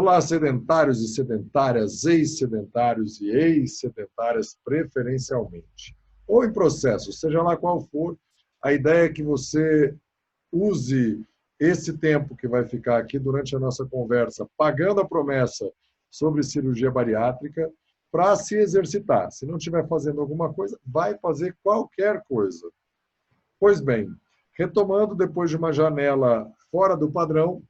Olá, sedentários e sedentárias, ex-sedentários e ex-sedentárias preferencialmente. Ou em processo, seja lá qual for, a ideia é que você use esse tempo que vai ficar aqui durante a nossa conversa, pagando a promessa sobre cirurgia bariátrica, para se exercitar. Se não estiver fazendo alguma coisa, vai fazer qualquer coisa. Pois bem, retomando depois de uma janela fora do padrão,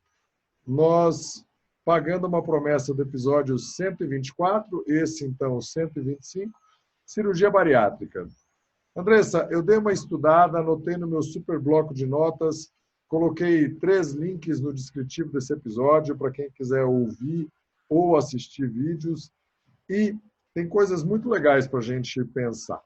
nós, pagando uma promessa do episódio 124, esse então 125, cirurgia bariátrica. Andressa, eu dei uma estudada, anotei no meu super bloco de notas, coloquei 3 links no descritivo desse episódio para quem quiser ouvir ou assistir vídeos, e tem coisas muito legais para a gente pensar.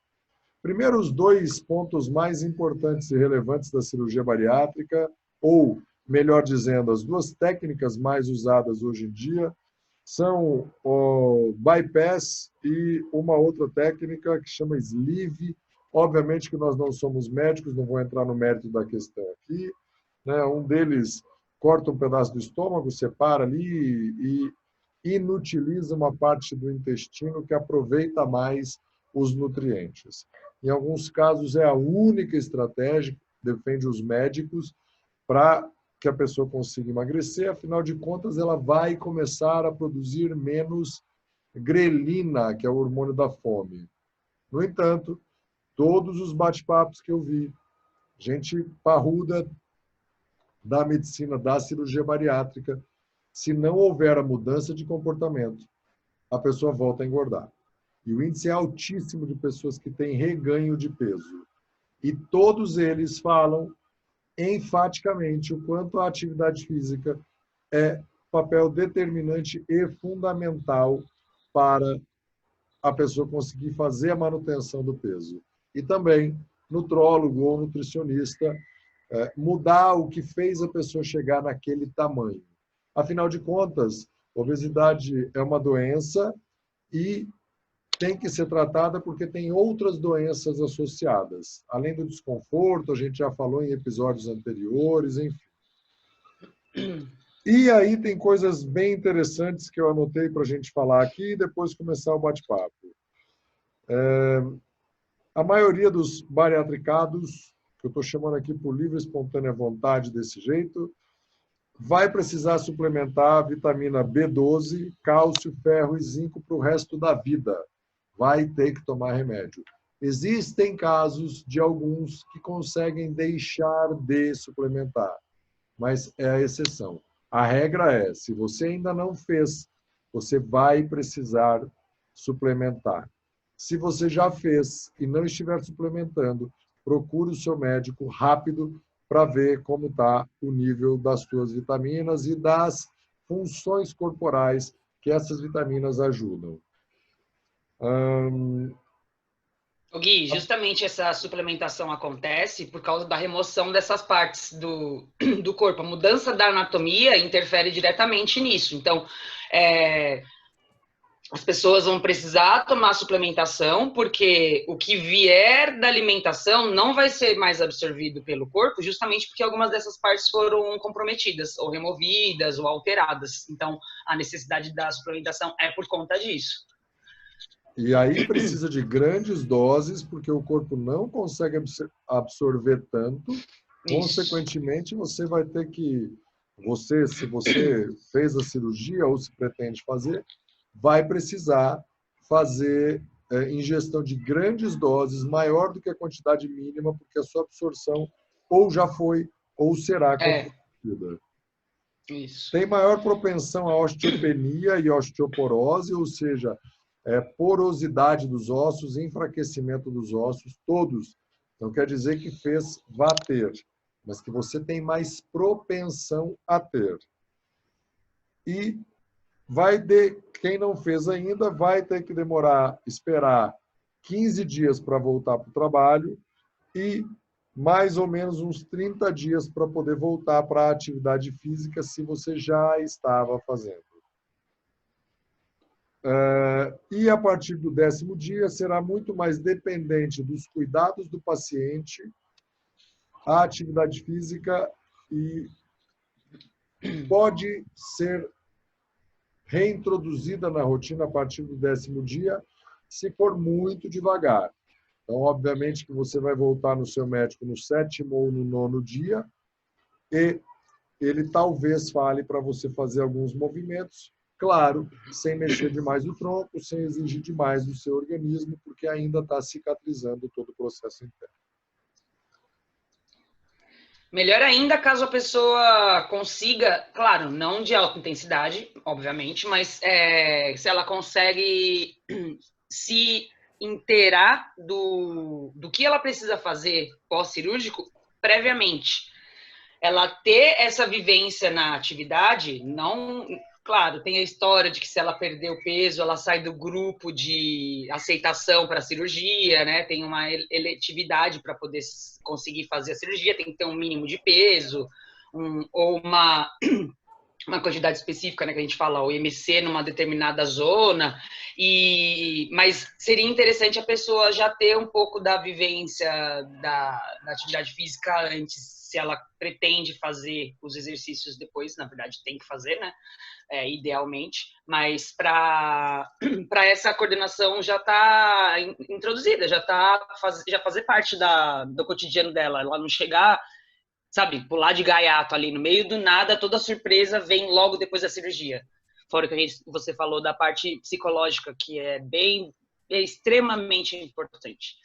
Primeiro, os 2 pontos mais importantes e relevantes da cirurgia bariátrica, ou, melhor dizendo, as 2 técnicas mais usadas hoje em dia, são o bypass e uma outra técnica que chama sleeve. Obviamente que nós não somos médicos, não vou entrar no mérito da questão aqui, né? Um deles corta um pedaço do estômago, separa ali e inutiliza uma parte do intestino que aproveita mais os nutrientes. Em alguns casos, é a única estratégia que defende os médicos para que a pessoa consiga emagrecer. Afinal de contas, ela vai começar a produzir menos grelina, que é o hormônio da fome. No entanto, todos os bate-papos que eu vi, gente parruda da medicina, da cirurgia bariátrica, se não houver a mudança de comportamento, a pessoa volta a engordar. E o índice é altíssimo de pessoas que têm reganho de peso. E todos eles falam enfaticamente o quanto a atividade física é papel determinante e fundamental para a pessoa conseguir fazer a manutenção do peso. E também, nutrólogo ou nutricionista, mudar o que fez a pessoa chegar naquele tamanho. Afinal de contas, obesidade é uma doença e tem que ser tratada porque tem outras doenças associadas. Além do desconforto, a gente já falou em episódios anteriores, enfim. E aí tem coisas bem interessantes que eu anotei para a gente falar aqui e depois começar o bate-papo. A maioria dos bariatricados, que eu estou chamando aqui por livre e espontânea vontade desse jeito, vai precisar suplementar vitamina B12, cálcio, ferro e zinco para o resto da vida. Vai ter que tomar remédio. Existem casos de alguns que conseguem deixar de suplementar, mas é a exceção. A regra é, se você ainda não fez, você vai precisar suplementar. Se você já fez e não estiver suplementando, procure o seu médico rápido para ver como está o nível das suas vitaminas e das funções corporais que essas vitaminas ajudam. Gui, justamente essa suplementação acontece por causa da remoção dessas partes do corpo. A mudança da anatomia interfere diretamente nisso. Então, as pessoas vão precisar tomar suplementação, porque o que vier da alimentação não vai ser mais absorvido pelo corpo, justamente porque algumas dessas partes foram comprometidas, ou removidas, ou alteradas. Então, a necessidade da suplementação é por conta disso. E aí precisa de grandes doses, porque o corpo não consegue absorver tanto. Consequentemente, você vai ter que... se você fez a cirurgia ou se pretende fazer, vai precisar fazer ingestão de grandes doses, maior do que a quantidade mínima, porque a sua absorção ou já foi ou será comprometida. Isso. Tem maior propensão à osteopenia e osteoporose, ou seja, porosidade dos ossos, enfraquecimento dos ossos, todos. Não quer dizer que vá ter, mas que você tem mais propensão a ter. E quem não fez ainda vai ter que esperar 15 dias para voltar para o trabalho e mais ou menos uns 30 dias para poder voltar para a atividade física se você já estava fazendo. E a partir do 10º dia será muito mais dependente dos cuidados do paciente, a atividade física, e pode ser reintroduzida na rotina a partir do 10º dia, se for muito devagar. Então, obviamente que você vai voltar no seu médico no 7º ou no 9º dia e ele talvez fale para você fazer alguns movimentos, claro, sem mexer demais o tronco, sem exigir demais do seu organismo, porque ainda está cicatrizando todo o processo interno. Melhor ainda caso a pessoa consiga, claro, não de alta intensidade, obviamente, mas se ela consegue se inteirar do que ela precisa fazer pós-cirúrgico previamente. Ela ter essa vivência na atividade, não... Claro, tem a história de que se ela perder o peso, ela sai do grupo de aceitação para a cirurgia, né? Tem uma eletividade para poder conseguir fazer a cirurgia, tem que ter um mínimo de peso, ou uma quantidade específica, né, que a gente fala, o IMC numa determinada zona, mas seria interessante a pessoa já ter um pouco da vivência da atividade física antes, se ela pretende fazer os exercícios depois, na verdade tem que fazer, né, idealmente, mas para essa coordenação já está introduzida, já fazer parte do cotidiano dela, ela não chegar, sabe, pular de gaiato ali no meio do nada, toda surpresa vem logo depois da cirurgia. Fora que você falou da parte psicológica, que é extremamente importante.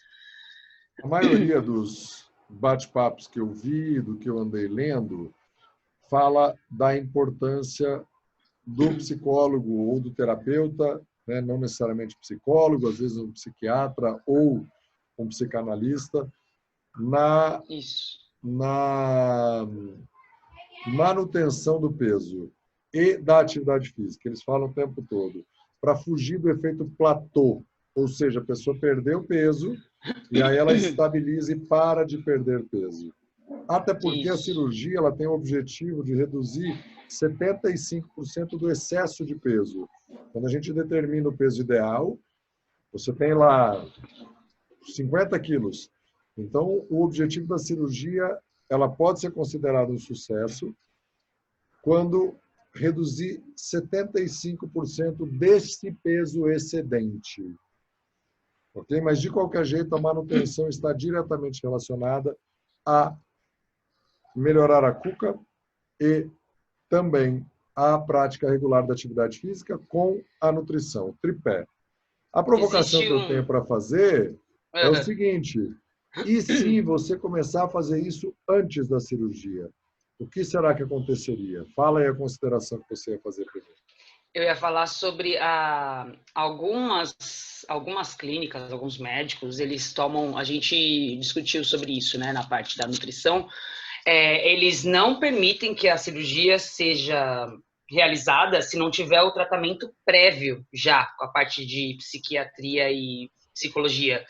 A maioria dos bate-papos que eu vi, do que eu andei lendo, fala da importância do psicólogo ou do terapeuta, né, não necessariamente psicólogo, às vezes um psiquiatra ou um psicanalista, na manutenção do peso e da atividade física. Eles falam o tempo todo, para fugir do efeito platô, ou seja, a pessoa perdeu peso e aí ela estabiliza e para de perder peso. Até porque a cirurgia ela tem o objetivo de reduzir 75% do excesso de peso. Quando a gente determina o peso ideal, você tem lá 50 quilos. Então, o objetivo da cirurgia ela pode ser considerada um sucesso quando reduzir 75% desse peso excedente. Ok? Mas, de qualquer jeito, a manutenção está diretamente relacionada a melhorar a cuca e também a prática regular da atividade física com a nutrição, o tripé. A provocação que eu tenho para fazer é o seguinte: e se você começar a fazer isso antes da cirurgia? O que será que aconteceria? Fala aí a consideração que você ia fazer primeiro. Eu ia falar sobre algumas clínicas, alguns médicos, eles tomam, a gente discutiu sobre isso, né, na parte da nutrição, eles não permitem que a cirurgia seja realizada se não tiver o tratamento prévio já, com a parte de psiquiatria e psicologia.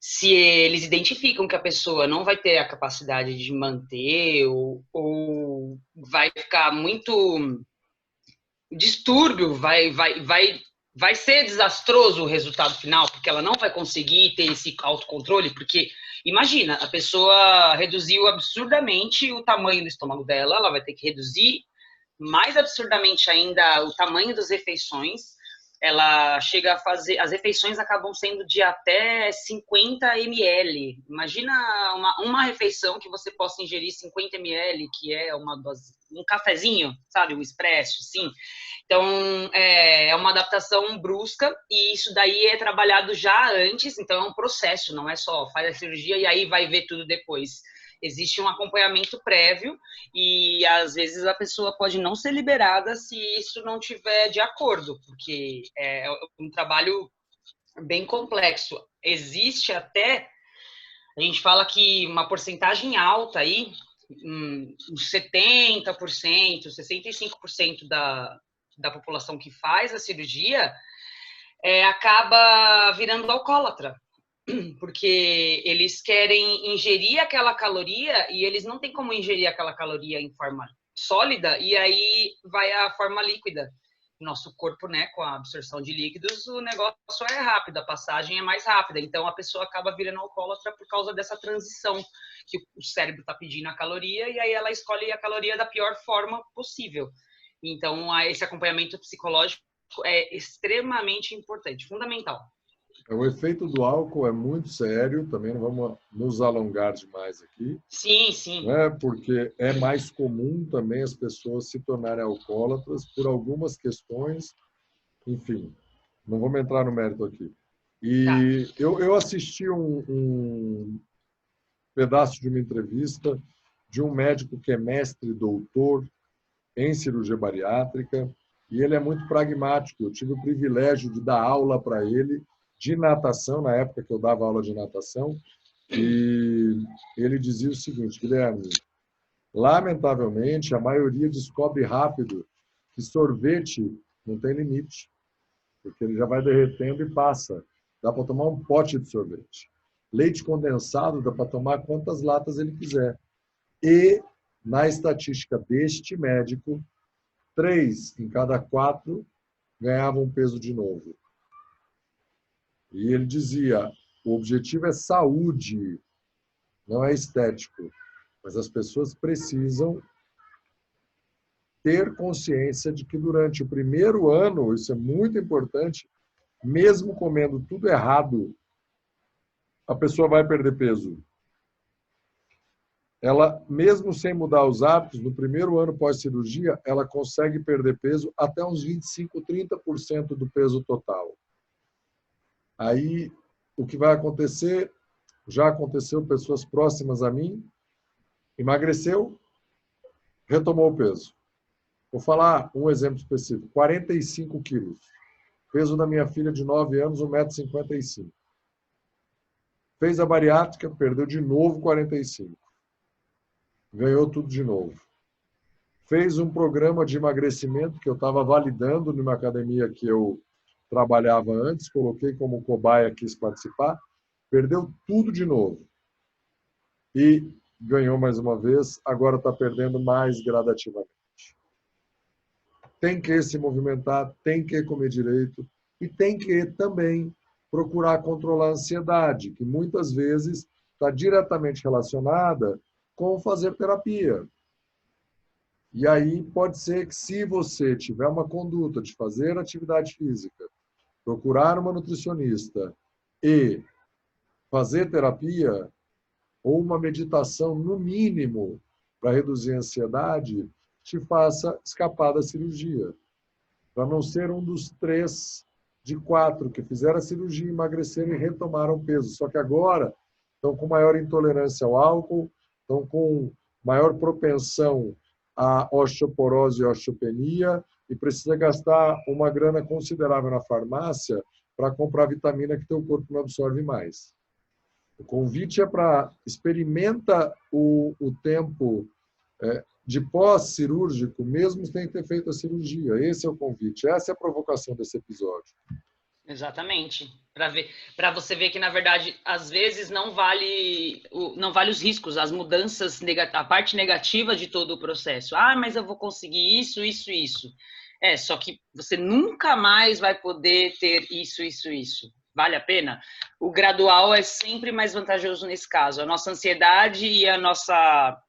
Se eles identificam que a pessoa não vai ter a capacidade de manter ou vai ficar muito distúrbio, vai ser desastroso o resultado final, porque ela não vai conseguir ter esse autocontrole, porque imagina, a pessoa reduziu absurdamente o tamanho do estômago dela, ela vai ter que reduzir mais absurdamente ainda o tamanho das refeições, ela chega a fazer, as refeições acabam sendo de até 50 ml. Imagina uma refeição que você possa ingerir 50 ml, que é um cafezinho, sabe, um expresso, sim. Então, é uma adaptação brusca e isso daí é trabalhado já antes, então é um processo, não é só faz a cirurgia e aí vai ver tudo depois. Existe um acompanhamento prévio e, às vezes, a pessoa pode não ser liberada se isso não tiver de acordo, porque é um trabalho bem complexo. Existe até, a gente fala que uma porcentagem alta aí, uns 70%, 65% da população que faz a cirurgia acaba virando alcoólatra, porque eles querem ingerir aquela caloria e eles não têm como ingerir aquela caloria em forma sólida e aí vai a forma líquida. Nosso corpo, né, com a absorção de líquidos, o negócio é rápido, a passagem é mais rápida. Então, a pessoa acaba virando alcoólatra por causa dessa transição que o cérebro está pedindo a caloria e aí ela escolhe a caloria da pior forma possível. Então, esse acompanhamento psicológico é extremamente importante, fundamental. O efeito do álcool é muito sério, também não vamos nos alongar demais aqui, Sim, sim. né? Porque é mais comum também as pessoas se tornarem alcoólatras por algumas questões, enfim, não vamos entrar no mérito aqui. Tá. E eu assisti um pedaço de uma entrevista de um médico que é mestre e doutor em cirurgia bariátrica, e ele é muito pragmático. Eu tive o privilégio de dar aula para ele de natação, na época que eu dava aula de natação, e ele dizia o seguinte: Guilherme, lamentavelmente, a maioria descobre rápido que sorvete não tem limite, porque ele já vai derretendo e passa. Dá para tomar um pote de sorvete. Leite condensado dá para tomar quantas latas ele quiser. E, na estatística deste médico, 3 em cada 4 ganhavam peso de novo. E ele dizia, o objetivo é saúde, não é estético. Mas as pessoas precisam ter consciência de que durante o primeiro ano, isso é muito importante, mesmo comendo tudo errado, a pessoa vai perder peso. Ela, mesmo sem mudar os hábitos, no primeiro ano pós-cirurgia, ela consegue perder peso até uns 25, 30% do peso total. Aí, o que vai acontecer, já aconteceu, pessoas próximas a mim, emagreceu, retomou o peso. Vou falar um exemplo específico, 45 quilos. Peso da minha filha de 9 anos, 1,55 m. Fez a bariátrica, perdeu de novo 45. Ganhou tudo de novo. Fez um programa de emagrecimento que eu estava validando numa academia que eu trabalhava antes, coloquei como cobaia, quis participar, perdeu tudo de novo. E ganhou mais uma vez, agora está perdendo mais gradativamente. Tem que se movimentar, tem que comer direito e tem que também procurar controlar a ansiedade, que muitas vezes está diretamente relacionada com fazer terapia. E aí pode ser que, se você tiver uma conduta de fazer atividade física, procurar uma nutricionista e fazer terapia ou uma meditação, no mínimo, para reduzir a ansiedade, te faça escapar da cirurgia. Para não ser um dos 3 de 4 que fizeram a cirurgia, emagreceram e retomaram o peso. Só que agora estão com maior intolerância ao álcool, estão com maior propensão à osteoporose e osteopenia e precisa gastar uma grana considerável na farmácia para comprar vitamina que teu corpo não absorve mais. O convite é para experimenta o tempo de pós-cirúrgico, mesmo sem ter feito a cirurgia. Esse é o convite, essa é a provocação desse episódio. Exatamente. Para você ver que, na verdade, às vezes não vale os riscos, as mudanças, a parte negativa de todo o processo. Ah, mas eu vou conseguir isso, isso, isso. Só que você nunca mais vai poder ter isso, isso, isso. Vale a pena? O gradual é sempre mais vantajoso nesse caso. A nossa ansiedade e a nossa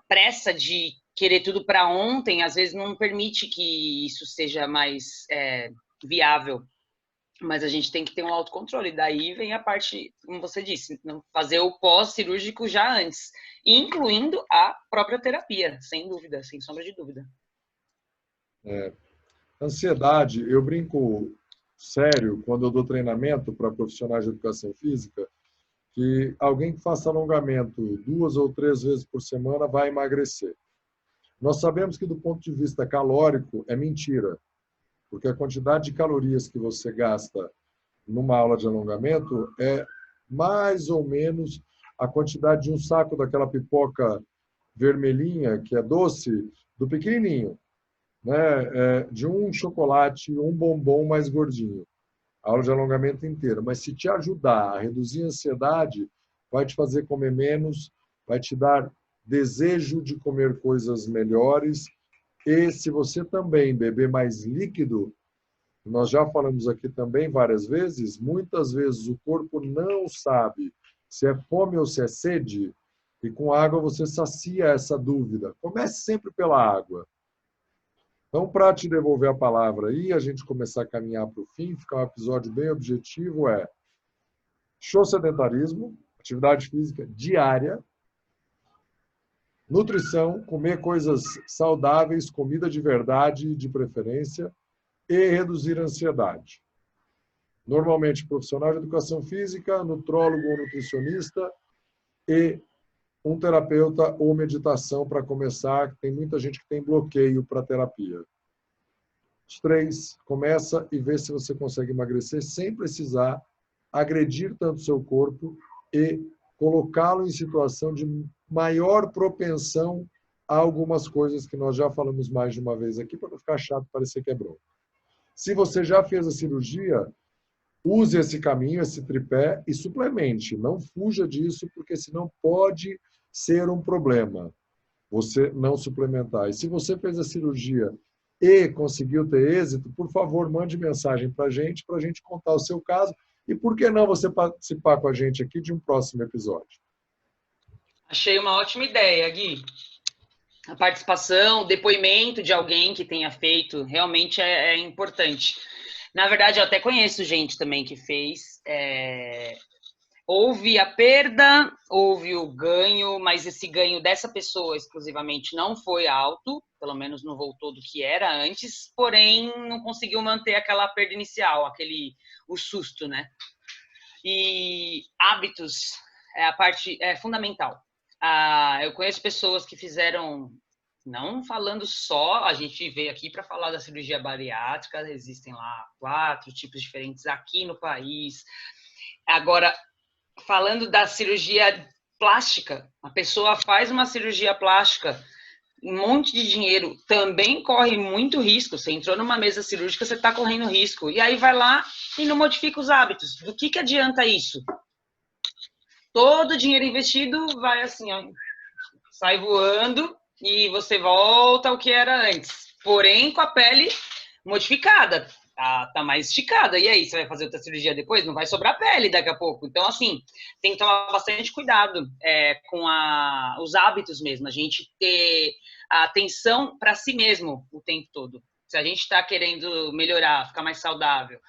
pressa de querer tudo para ontem, às vezes não permite que isso seja mais viável. Mas a gente tem que ter um autocontrole. Daí vem a parte, como você disse, fazer o pós-cirúrgico já antes, incluindo a própria terapia, sem dúvida, sem sombra de dúvida. Ansiedade, eu brinco sério quando eu dou treinamento para profissionais de educação física, que alguém que faça alongamento 2 ou 3 vezes por semana vai emagrecer. Nós sabemos que, do ponto de vista calórico, é mentira, porque a quantidade de calorias que você gasta numa aula de alongamento é mais ou menos a quantidade de um saco daquela pipoca vermelhinha, que é doce, do pequenininho, né? De um chocolate, um bombom mais gordinho. A aula de alongamento inteira. Mas se te ajudar a reduzir a ansiedade, vai te fazer comer menos, vai te dar desejo de comer coisas melhores. E se você também beber mais líquido, nós já falamos aqui também várias vezes, muitas vezes o corpo não sabe se é fome ou se é sede, E com água você sacia essa dúvida. Comece sempre pela água. Então, para te devolver a palavra aí, a gente começar a caminhar para o fim, ficar um episódio bem objetivo, show sedentarismo, atividade física diária, nutrição, comer coisas saudáveis, comida de verdade, de preferência, e reduzir a ansiedade. Normalmente, profissional de educação física, nutrólogo ou nutricionista e um terapeuta ou meditação para começar. Tem muita gente que tem bloqueio para terapia. Os 3, começa e vê se você consegue emagrecer sem precisar agredir tanto seu corpo e colocá-lo em situação de maior propensão a algumas coisas que nós já falamos mais de uma vez aqui, para não ficar chato, parecer que é bronca. Se você já fez a cirurgia, use esse caminho, esse tripé e suplemente. Não fuja disso, porque senão pode ser um problema você não suplementar. E se você fez a cirurgia e conseguiu ter êxito, por favor, mande mensagem para a gente contar o seu caso. E por que não você participar com a gente aqui de um próximo episódio? Achei uma ótima ideia, Gui. A participação, o depoimento de alguém que tenha feito, realmente é importante. Na verdade, eu até conheço gente também que fez. Houve a perda, houve o ganho, mas esse ganho dessa pessoa exclusivamente não foi alto, pelo menos não voltou do que era antes, porém não conseguiu manter aquela perda inicial, o susto, né? E hábitos a parte fundamental. Eu conheço pessoas que fizeram, não falando só, a gente veio aqui para falar da cirurgia bariátrica, existem lá 4 tipos diferentes aqui no país. Agora, falando da cirurgia plástica, a pessoa faz uma cirurgia plástica, um monte de dinheiro, também corre muito risco. Você entrou numa mesa cirúrgica, você está correndo risco. E aí vai lá e não modifica os hábitos. Do que adianta isso? Todo o dinheiro investido vai assim, ó, sai voando e você volta ao que era antes. Porém, com a pele modificada. Tá mais esticada. E aí, você vai fazer outra cirurgia depois? Não vai sobrar pele daqui a pouco. Então, assim, tem que tomar bastante cuidado com os hábitos mesmo. A gente ter a atenção para si mesmo o tempo todo. Se a gente está querendo melhorar, ficar mais saudável,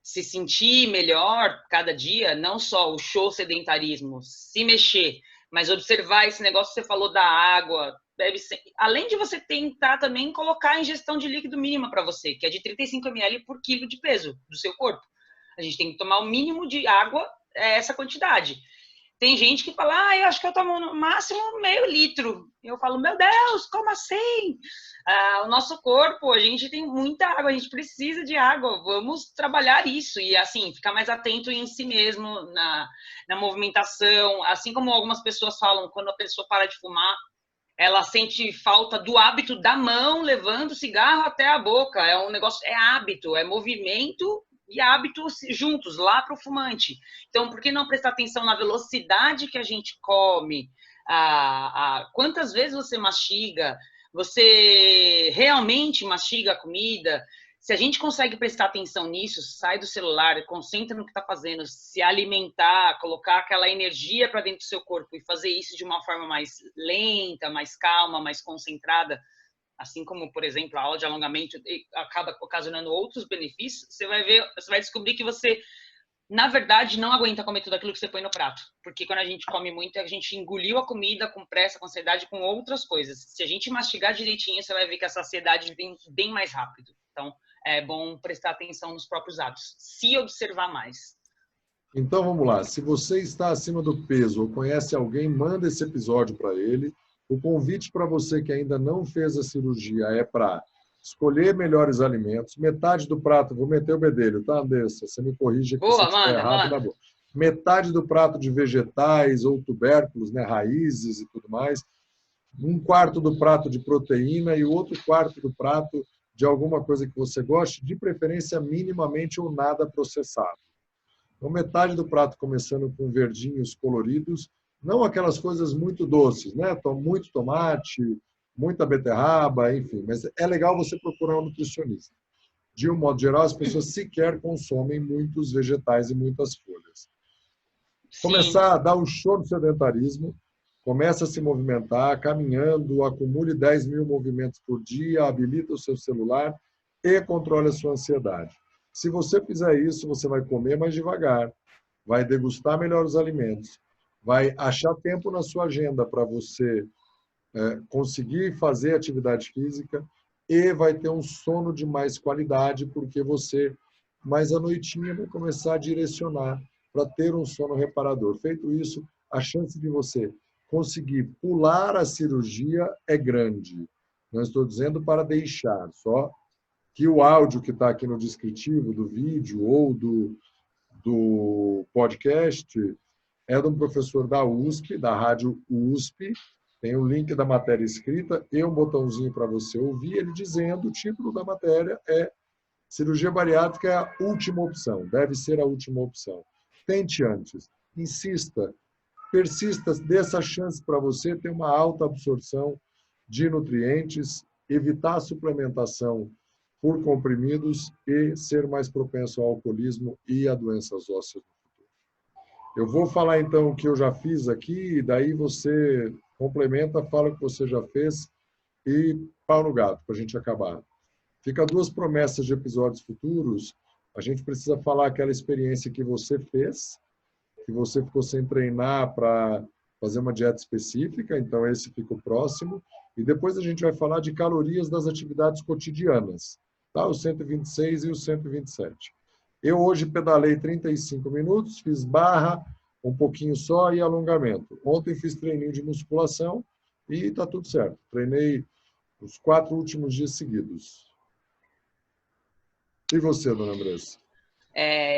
se sentir melhor cada dia, não só o show sedentarismo, se mexer, mas observar esse negócio que você falou da água, deve ser, além de você tentar também colocar a ingestão de líquido mínima para você, que é de 35 ml por quilo de peso do seu corpo. A gente tem que tomar o mínimo de água, essa quantidade. Tem gente que fala, eu acho que eu tomo no máximo meio litro. Eu falo, meu Deus, como assim? O nosso corpo, a gente tem muita água, a gente precisa de água, vamos trabalhar isso. E assim, ficar mais atento em si mesmo, na movimentação. Assim como algumas pessoas falam, quando a pessoa para de fumar, ela sente falta do hábito da mão levando o cigarro até a boca. É um negócio, é hábito, é movimento e hábitos juntos, lá para o fumante. Então, por que não prestar atenção na velocidade que a gente come? Quantas vezes você mastiga? Você realmente mastiga a comida? Se a gente consegue prestar atenção nisso, sai do celular, concentra no que está fazendo, se alimentar, colocar aquela energia para dentro do seu corpo e fazer isso de uma forma mais lenta, mais calma, mais concentrada, assim como, por exemplo, a aula de alongamento acaba ocasionando outros benefícios, você vai descobrir que você, na verdade, não aguenta comer tudo aquilo que você põe no prato. Porque quando a gente come muito, a gente engoliu a comida com pressa, com ansiedade, com outras coisas. Se a gente mastigar direitinho, você vai ver que a saciedade vem bem mais rápido. Então, é bom prestar atenção nos próprios hábitos, se observar mais. Então, vamos lá. Se você está acima do peso ou conhece alguém, manda esse episódio para ele. O convite para você que ainda não fez a cirurgia é para escolher melhores alimentos. Metade do prato, vou meter o bedelho, tá, Andressa? Você me corrige aqui se estiver errado. Manda. Metade do prato de vegetais ou tubérculos, né, raízes e tudo mais. 1/4 do prato de proteína e o outro 1/4 do prato de alguma coisa que você goste, de preferência minimamente ou nada processado. Então, metade do prato começando com verdinhos coloridos, não aquelas coisas muito doces, né? Muito tomate, muita beterraba, enfim. Mas é legal você procurar um nutricionista. De um modo geral, as pessoas sequer consomem muitos vegetais e muitas folhas. Começar a dar um show no sedentarismo, começa a se movimentar, caminhando, acumule 10 mil movimentos por dia, habilita o seu celular e controle a sua ansiedade. Se você fizer isso, você vai comer mais devagar, vai degustar melhor os alimentos, vai achar tempo na sua agenda para você conseguir fazer atividade física e vai ter um sono de mais qualidade, porque você, mais à noitinha, vai começar a direcionar para ter um sono reparador. Feito isso, a chance de você conseguir pular a cirurgia é grande. Não estou dizendo para deixar, só que o áudio que está aqui no descritivo do vídeo ou do podcast é de um professor da USP, da rádio USP. Tem o link da matéria escrita e um botãozinho para você ouvir, ele dizendo, o título da matéria é cirurgia bariátrica é a última opção, deve ser a última opção. Tente antes, insista, persista, dê essa chance para você ter uma alta absorção de nutrientes, evitar a suplementação por comprimidos e ser mais propenso ao alcoolismo e a doenças ósseas. Eu vou falar então o que eu já fiz aqui, e daí você complementa, fala o que você já fez e pau no gato, para a gente acabar. Fica duas promessas de episódios futuros. A gente precisa falar aquela experiência que você fez, que você ficou sem treinar para fazer uma dieta específica, então esse fica o próximo. E depois a gente vai falar de calorias das atividades cotidianas, tá? O 126 e o 127. Eu hoje pedalei 35 minutos, fiz barra, um pouquinho só e alongamento. Ontem fiz treininho de musculação e está tudo certo. Treinei os 4 últimos dias seguidos. E você, dona Andressa?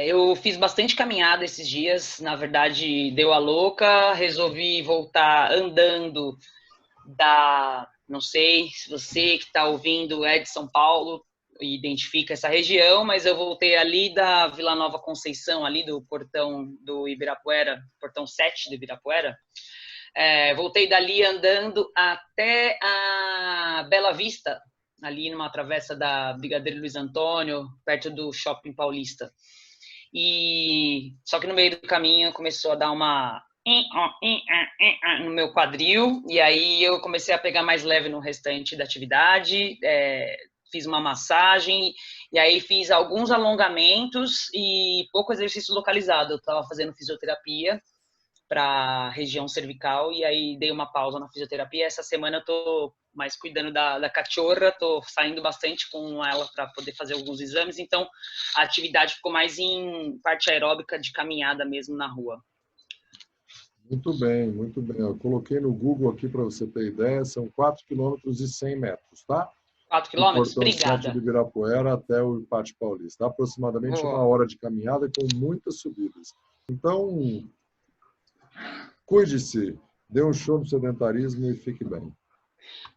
Eu fiz bastante caminhada esses dias. Na verdade, deu a louca. Resolvi voltar andando não sei se você que está ouvindo é de São Paulo e identifica essa região, mas eu voltei ali da Vila Nova Conceição, ali do portão do Ibirapuera, portão 7 do Ibirapuera. Voltei dali andando até a Bela Vista, ali numa travessa da Brigadeiro Luiz Antônio, perto do Shopping Paulista. Só que no meio do caminho começou a dar uma no meu quadril, e aí eu comecei a pegar mais leve no restante da atividade, fiz uma massagem, e aí fiz alguns alongamentos e pouco exercício localizado. Eu estava fazendo fisioterapia para a região cervical, e aí dei uma pausa na fisioterapia. Essa semana eu estou mais cuidando da cachorra, estou saindo bastante com ela para poder fazer alguns exames, então a atividade ficou mais em parte aeróbica de caminhada mesmo na rua. Muito bem, muito bem. Eu coloquei no Google aqui para você ter ideia, são 4 quilômetros e 100 metros, tá? 4 quilômetros? Obrigada. Do Ibirapuera até o Pátio Paulista. Aproximadamente 1 hora de caminhada com muitas subidas. Então, cuide-se, dê um show no sedentarismo e fique bem.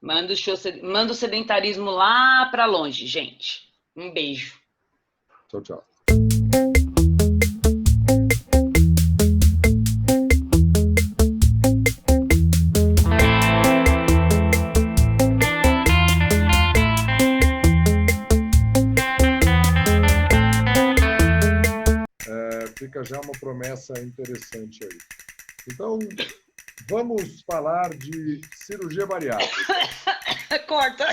Manda o sedentarismo lá para longe, gente. Um beijo. Tchau, tchau. Fica já uma promessa interessante aí. Então, vamos falar de cirurgia bariátrica. Corta.